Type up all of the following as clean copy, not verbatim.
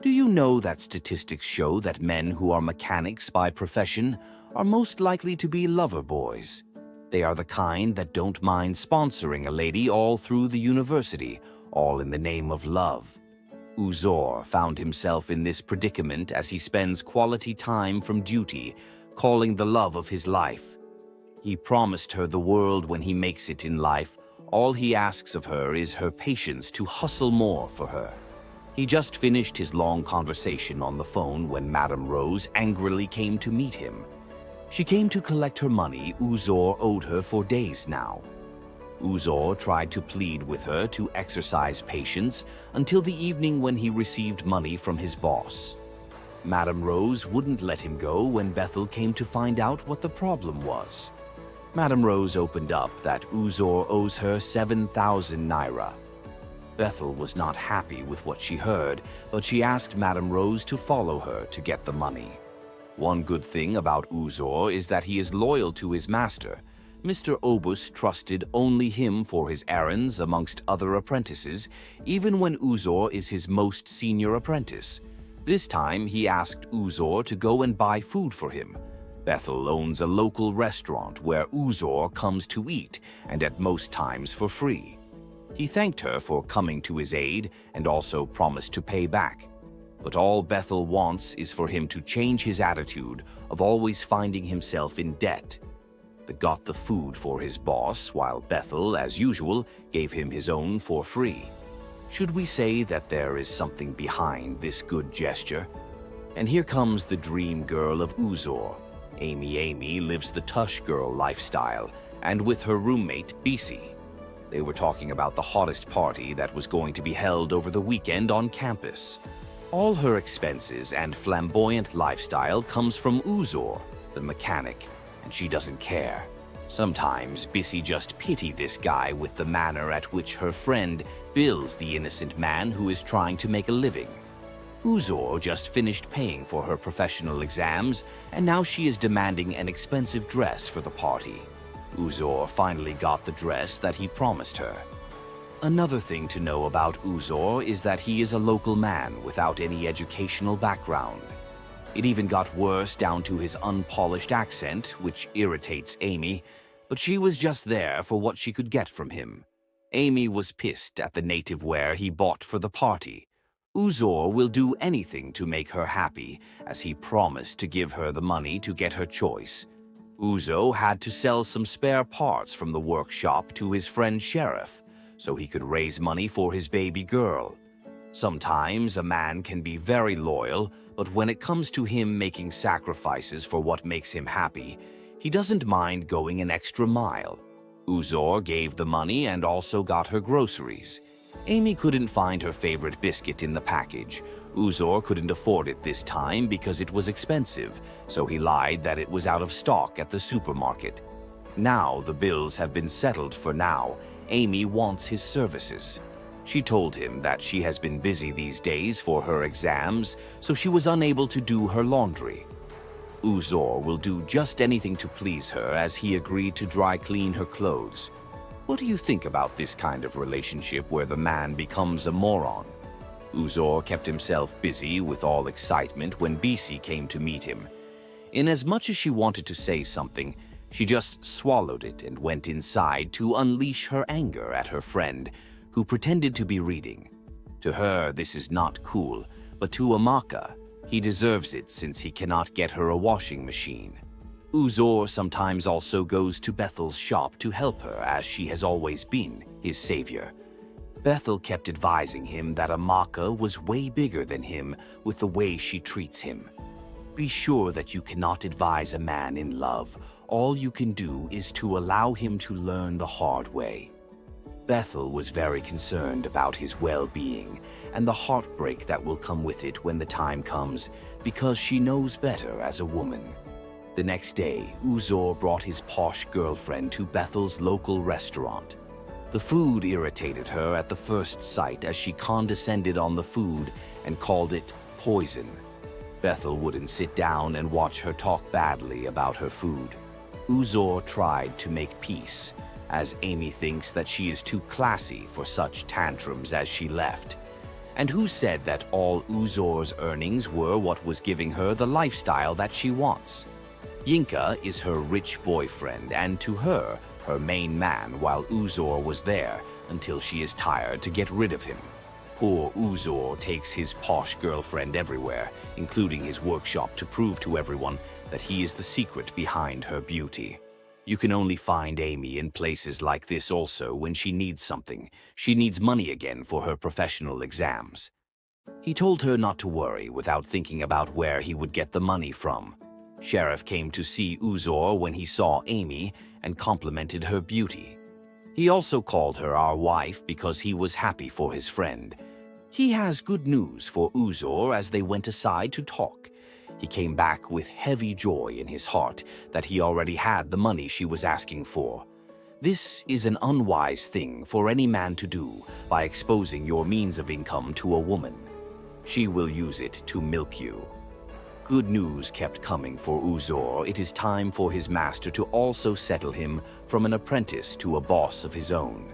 Do you know that statistics show that men who are mechanics by profession are most likely to be lover boys? They are the kind that don't mind sponsoring a lady all through the university, all in the name of love. Uzor found himself in this predicament as he spends quality time from duty, calling the love of his life. He promised her the world when he makes it in life. All he asks of her is her patience to hustle more for her. He just finished his long conversation on the phone when Madame Rose angrily came to meet him. She came to collect her money Uzor owed her for days now. Uzor tried to plead with her to exercise patience until the evening when he received money from his boss. Madame Rose wouldn't let him go when Bethel came to find out what the problem was. Madame Rose opened up that Uzor owes her 7,000 naira. Bethel was not happy with what she heard, but she asked Madame Rose to follow her to get the money. One good thing about Uzor is that he is loyal to his master. Mr. Obus trusted only him for his errands amongst other apprentices, even when Uzor is his most senior apprentice. This time he asked Uzor to go and buy food for him. Bethel owns a local restaurant where Uzor comes to eat, and at most times for free. He thanked her for coming to his aid and also promised to pay back. But all Bethel wants is for him to change his attitude of always finding himself in debt. They got the food for his boss, while Bethel, as usual, gave him his own for free. Should we say that there is something behind this good gesture? And here comes the dream girl of Uzor. Amy lives the tush girl lifestyle, and with her roommate, Bisi. They were talking about the hottest party that was going to be held over the weekend on campus. All her expenses and flamboyant lifestyle comes from Uzor, the mechanic, and she doesn't care. Sometimes Bisi just pity this guy with the manner at which her friend bills the innocent man who is trying to make a living. Uzor just finished paying for her professional exams, and now she is demanding an expensive dress for the party. Uzor finally got the dress that he promised her. Another thing to know about Uzor is that he is a local man without any educational background. It even got worse down to his unpolished accent, which irritates Amy, but she was just there for what she could get from him. Amy was pissed at the native wear he bought for the party. Uzor will do anything to make her happy, as he promised to give her the money to get her choice. Uzor had to sell some spare parts from the workshop to his friend Sheriff, so he could raise money for his baby girl. Sometimes a man can be very loyal, but when it comes to him making sacrifices for what makes him happy, he doesn't mind going an extra mile. Uzor gave the money and also got her groceries. Amy couldn't find her favorite biscuit in the package. Uzor couldn't afford it this time because it was expensive, so he lied that it was out of stock at the supermarket. Now the bills have been settled for now. Amy wants his services. She told him that she has been busy these days for her exams, so she was unable to do her laundry. Uzor will do just anything to please her, as he agreed to dry clean her clothes. What do you think about this kind of relationship where the man becomes a moron? Uzor kept himself busy with all excitement when Bisi came to meet him. Inasmuch as she wanted to say something, she just swallowed it and went inside to unleash her anger at her friend, who pretended to be reading. To her, this is not cool, but to Amaka, he deserves it since he cannot get her a washing machine. Uzor sometimes also goes to Bethel's shop to help her, as she has always been his savior. Bethel kept advising him that Amaka was way bigger than him with the way she treats him. Be sure that you cannot advise a man in love. All you can do is to allow him to learn the hard way. Bethel was very concerned about his well-being and the heartbreak that will come with it when the time comes, because she knows better as a woman. The next day, Uzor brought his posh girlfriend to Bethel's local restaurant. The food irritated her at the first sight, as she condescended on the food and called it poison. Bethel wouldn't sit down and watch her talk badly about her food. Uzor tried to make peace, as Amy thinks that she is too classy for such tantrums as she left. And who said that all Uzor's earnings were what was giving her the lifestyle that she wants? Yinka is her rich boyfriend, and to her main man, while Uzor was there until she is tired to get rid of him. Poor Uzor takes his posh girlfriend everywhere, including his workshop, to prove to everyone that he is the secret behind her beauty. You can only find Amy in places like this also when she needs something. She needs money again for her professional exams. He told her not to worry without thinking about where he would get the money from. Sheriff came to see Uzor when he saw Amy and complimented her beauty. He also called her our wife because he was happy for his friend. He has good news for Uzor as they went aside to talk. He came back with heavy joy in his heart that he already had the money she was asking for. This is an unwise thing for any man to do by exposing your means of income to a woman. She will use it to milk you. Good news kept coming for Uzor. It is time for his master to also settle him from an apprentice to a boss of his own.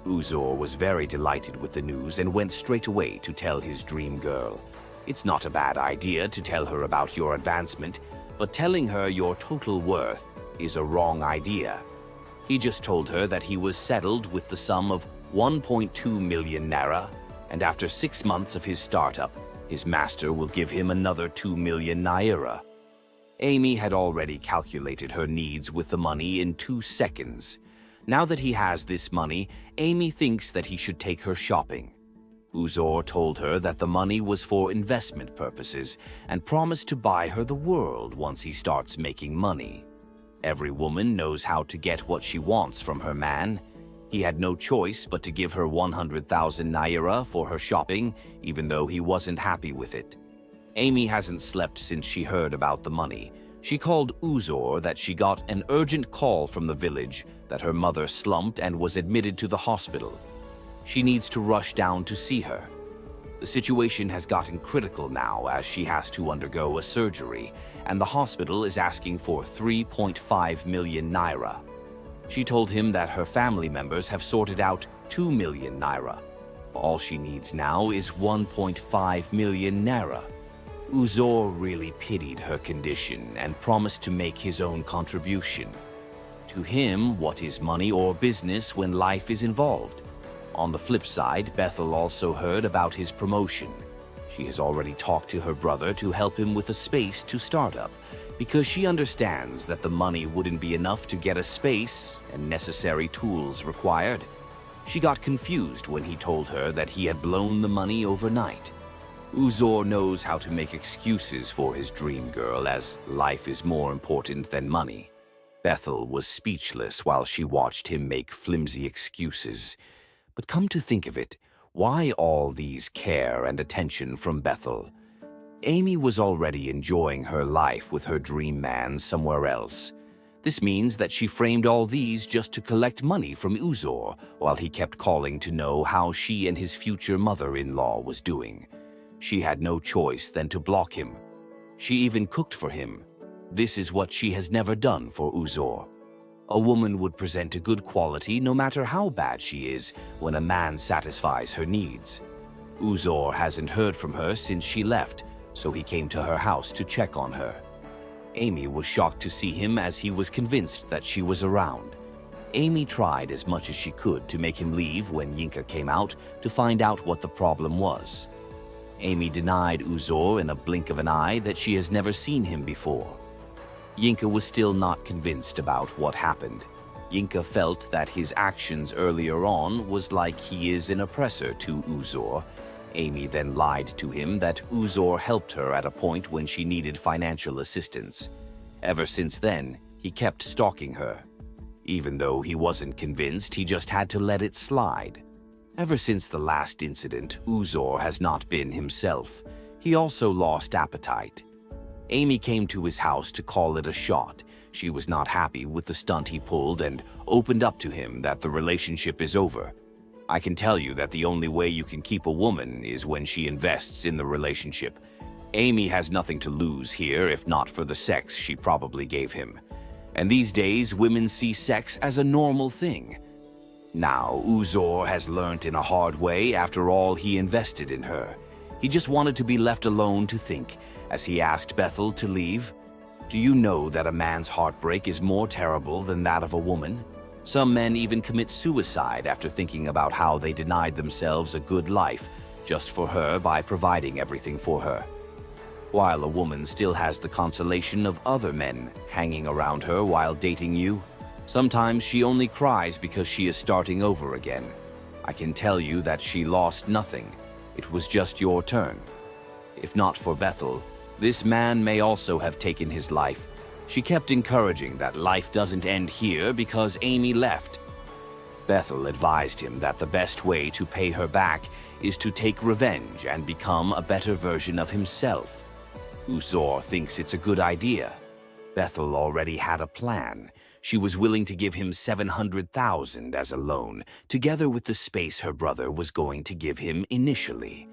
Uzor was very delighted with the news and went straight away to tell his dream girl. It's not a bad idea to tell her about your advancement, but telling her your total worth is a wrong idea. He just told her that he was settled with the sum of 1.2 million naira, and after 6 months of his startup, his master will give him another 2 million naira. Amy had already calculated her needs with the money in 2 seconds. Now that he has this money, Amy thinks that he should take her shopping. Uzor told her that the money was for investment purposes and promised to buy her the world once he starts making money. Every woman knows how to get what she wants from her man. He had no choice but to give her 100,000 naira for her shopping, even though he wasn't happy with it. Amy hasn't slept since she heard about the money. She called Uzor that she got an urgent call from the village that her mother slumped and was admitted to the hospital. She needs to rush down to see her. The situation has gotten critical now as she has to undergo a surgery, and the hospital is asking for 3.5 million naira. She told him that her family members have sorted out 2 million naira. All she needs now is 1.5 million naira. Uzor really pitied her condition and promised to make his own contribution. To him, what is money or business when life is involved? On the flip side, Bethel also heard about his promotion. She has already talked to her brother to help him with a space to start up, because she understands that the money wouldn't be enough to get a space and necessary tools required. She got confused when he told her that he had blown the money overnight. Uzor knows how to make excuses for his dream girl, as life is more important than money. Bethel was speechless while she watched him make flimsy excuses. But come to think of it, why all these care and attention from Bethel? Amy was already enjoying her life with her dream man somewhere else. This means that she framed all these just to collect money from Uzor while he kept calling to know how she and his future mother-in-law was doing. She had no choice than to block him. She even cooked for him. This is what she has never done for Uzor. A woman would present a good quality no matter how bad she is when a man satisfies her needs. Uzor hasn't heard from her since she left, so he came to her house to check on her. Amy was shocked to see him as he was convinced that she was around. Amy tried as much as she could to make him leave when Yinka came out to find out what the problem was. Amy denied Uzor in a blink of an eye that she has never seen him before. Yinka was still not convinced about what happened. Yinka felt that his actions earlier on was like he is an oppressor to Uzor. Amy then lied to him that Uzor helped her at a point when she needed financial assistance. Ever since then, he kept stalking her. Even though he wasn't convinced, he just had to let it slide. Ever since the last incident, Uzor has not been himself. He also lost appetite. Amy came to his house to call it a shot. She was not happy with the stunt he pulled and opened up to him that the relationship is over. I can tell you that the only way you can keep a woman is when she invests in the relationship. Amy has nothing to lose here if not for the sex she probably gave him. And these days, women see sex as a normal thing. Now, Uzor has learnt in a hard way after all he invested in her. He just wanted to be left alone to think, as he asked Bethel to leave. Do you know that a man's heartbreak is more terrible than that of a woman? Some men even commit suicide after thinking about how they denied themselves a good life just for her by providing everything for her. While a woman still has the consolation of other men hanging around her while dating you, sometimes she only cries because she is starting over again. I can tell you that she lost nothing. It was just your turn. If not for Bethel, this man may also have taken his life. She kept encouraging that life doesn't end here because Amy left. Bethel advised him that the best way to pay her back is to take revenge and become a better version of himself. Uzor thinks it's a good idea. Bethel already had a plan. She was willing to give him $700,000 as a loan, together with the space her brother was going to give him initially.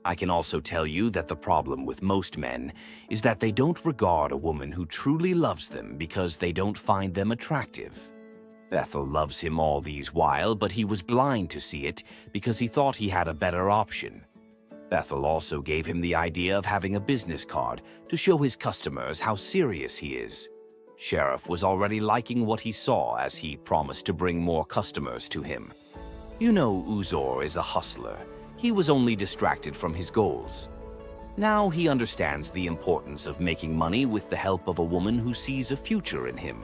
I can also tell you that the problem with most men is that they don't regard a woman who truly loves them because they don't find them attractive. Bethel loves him all these while, but he was blind to see it because he thought he had a better option. Bethel also gave him the idea of having a business card to show his customers how serious he is. Sheriff was already liking what he saw as he promised to bring more customers to him. You know, Uzor is a hustler. He was only distracted from his goals. Now he understands the importance of making money with the help of a woman who sees a future in him.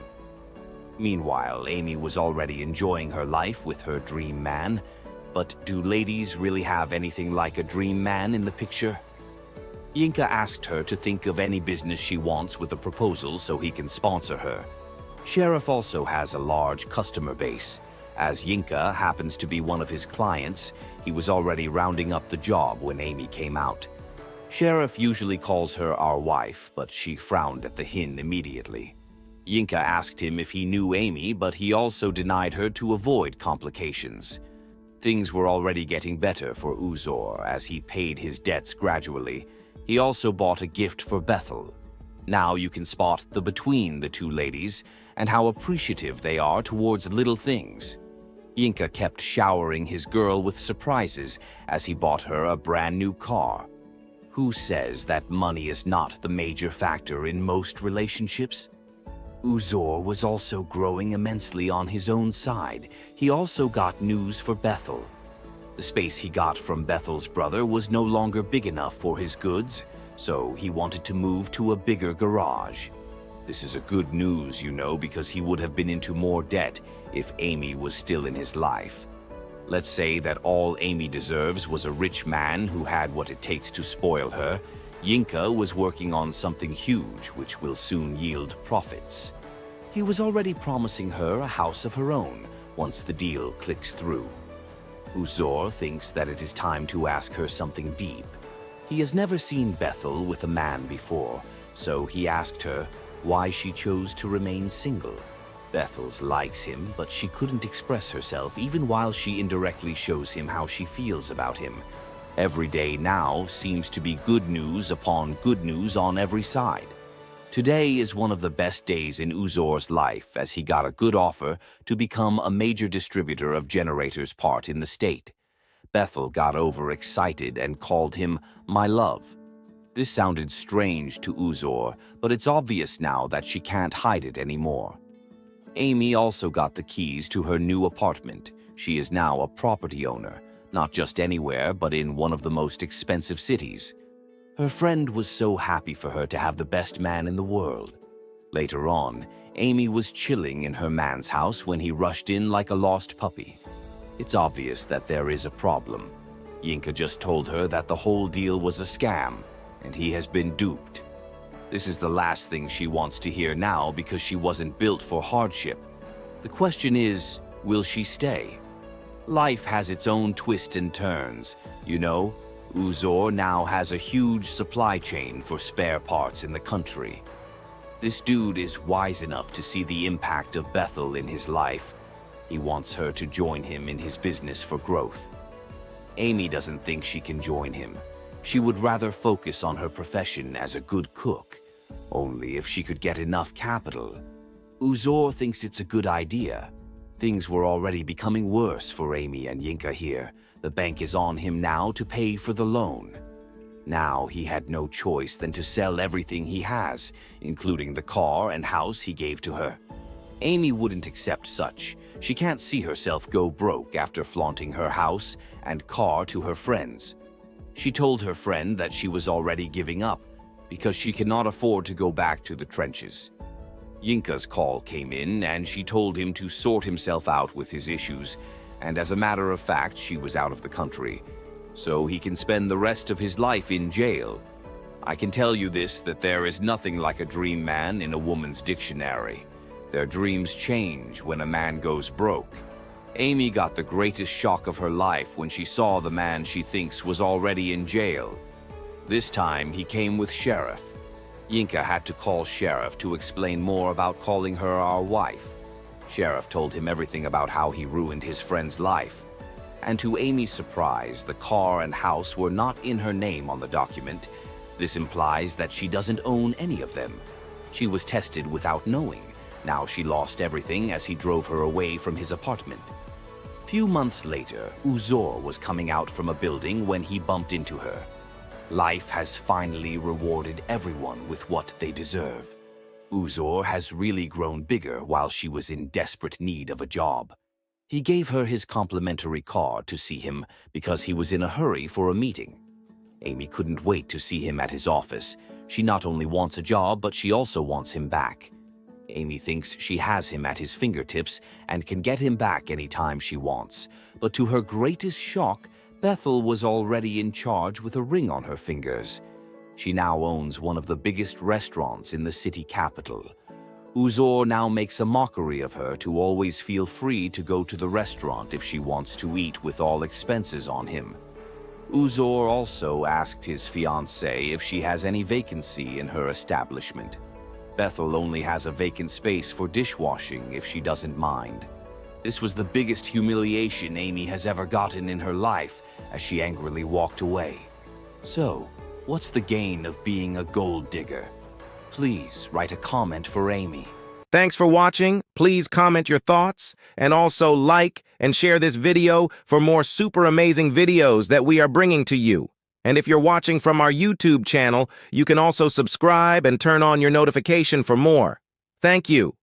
Meanwhile, Amy was already enjoying her life with her dream man. But do ladies really have anything like a dream man in the picture? Yinka asked her to think of any business she wants with a proposal so he can sponsor her. Sheriff also has a large customer base. As Yinka happens to be one of his clients, he was already rounding up the job when Amy came out. Sheriff usually calls her our wife, but she frowned at the hin immediately. Yinka asked him if he knew Amy, but he also denied her to avoid complications. Things were already getting better for Uzor as he paid his debts gradually. He also bought a gift for Bethel. Now you can spot the between the two ladies and how appreciative they are towards little things. Yinka kept showering his girl with surprises as he bought her a brand new car. Who says that money is not the major factor in most relationships? Uzor was also growing immensely on his own side. He also got news for Bethel. The space he got from Bethel's brother was no longer big enough for his goods, so he wanted to move to a bigger garage. This is a good news, you know, because he would have been into more debt if Amy was still in his life. Let's say that all Amy deserves was a rich man who had what it takes to spoil her. Yinka was working on something huge which will soon yield profits. He was already promising her a house of her own once the deal clicks through. Uzor thinks that it is time to ask her something deep. He has never seen Bethel with a man before, so he asked her why she chose to remain single. Bethel likes him, but she couldn't express herself even while she indirectly shows him how she feels about him. Every day now seems to be good news upon good news on every side. Today is one of the best days in Uzor's life as he got a good offer to become a major distributor of generators part in the state. Bethel got overexcited and called him my love. This sounded strange to Uzor, but it's obvious now that she can't hide it anymore. Amy also got the keys to her new apartment. She is now a property owner. Not just anywhere, but in one of the most expensive cities. Her friend was so happy for her to have the best man in the world. Later on, Amy was chilling in her man's house when he rushed in like a lost puppy. It's obvious that there is a problem. Yinka just told her that the whole deal was a scam, and he has been duped. This is the last thing she wants to hear now because she wasn't built for hardship. The question is, will she stay? Life has its own twists and turns. You know, Uzor now has a huge supply chain for spare parts in the country. This dude is wise enough to see the impact of Bethel in his life. He wants her to join him in his business for growth. Amy doesn't think she can join him. She would rather focus on her profession as a good cook, only if she could get enough capital. Uzor thinks it's a good idea. Things were already becoming worse for Amy and Yinka here. The bank is on him now to pay for the loan. Now he had no choice than to sell everything he has, including the car and house he gave to her. Amy wouldn't accept such. She can't see herself go broke after flaunting her house and car to her friends. She told her friend that she was already giving up because she cannot afford to go back to the trenches. Yinka's call came in and she told him to sort himself out with his issues, and as a matter of fact, she was out of the country, so he can spend the rest of his life in jail. I can tell you this, that there is nothing like a dream man in a woman's dictionary. Their dreams change when a man goes broke. Amy got the greatest shock of her life when she saw the man she thinks was already in jail. This time he came with Sheriff. Yinka had to call Sheriff to explain more about calling her our wife. Sheriff told him everything about how he ruined his friend's life. And to Amy's surprise, the car and house were not in her name on the document. This implies that she doesn't own any of them. She was tested without knowing. Now she lost everything as he drove her away from his apartment. Few months later, Uzor was coming out from a building when he bumped into her. Life has finally rewarded everyone with what they deserve. Uzor has really grown bigger while she was in desperate need of a job. He gave her his complimentary car to see him because he was in a hurry for a meeting. Amy couldn't wait to see him at his office. She not only wants a job, but she also wants him back. Amy thinks she has him at his fingertips and can get him back anytime she wants. But to her greatest shock, Bethel was already in charge with a ring on her fingers. She now owns one of the biggest restaurants in the city capital. Uzor now makes a mockery of her to always feel free to go to the restaurant if she wants to eat with all expenses on him. Uzor also asked his fiancée if she has any vacancy in her establishment. Bethel only has a vacant space for dishwashing if she doesn't mind. This was the biggest humiliation Amy has ever gotten in her life as she angrily walked away. So, what's the gain of being a gold digger? Please write a comment for Amy. Thanks for watching. Please comment your thoughts and also like and share this video for more super amazing videos that we are bringing to you. And if you're watching from our YouTube channel, you can also subscribe and turn on your notification for more. Thank you.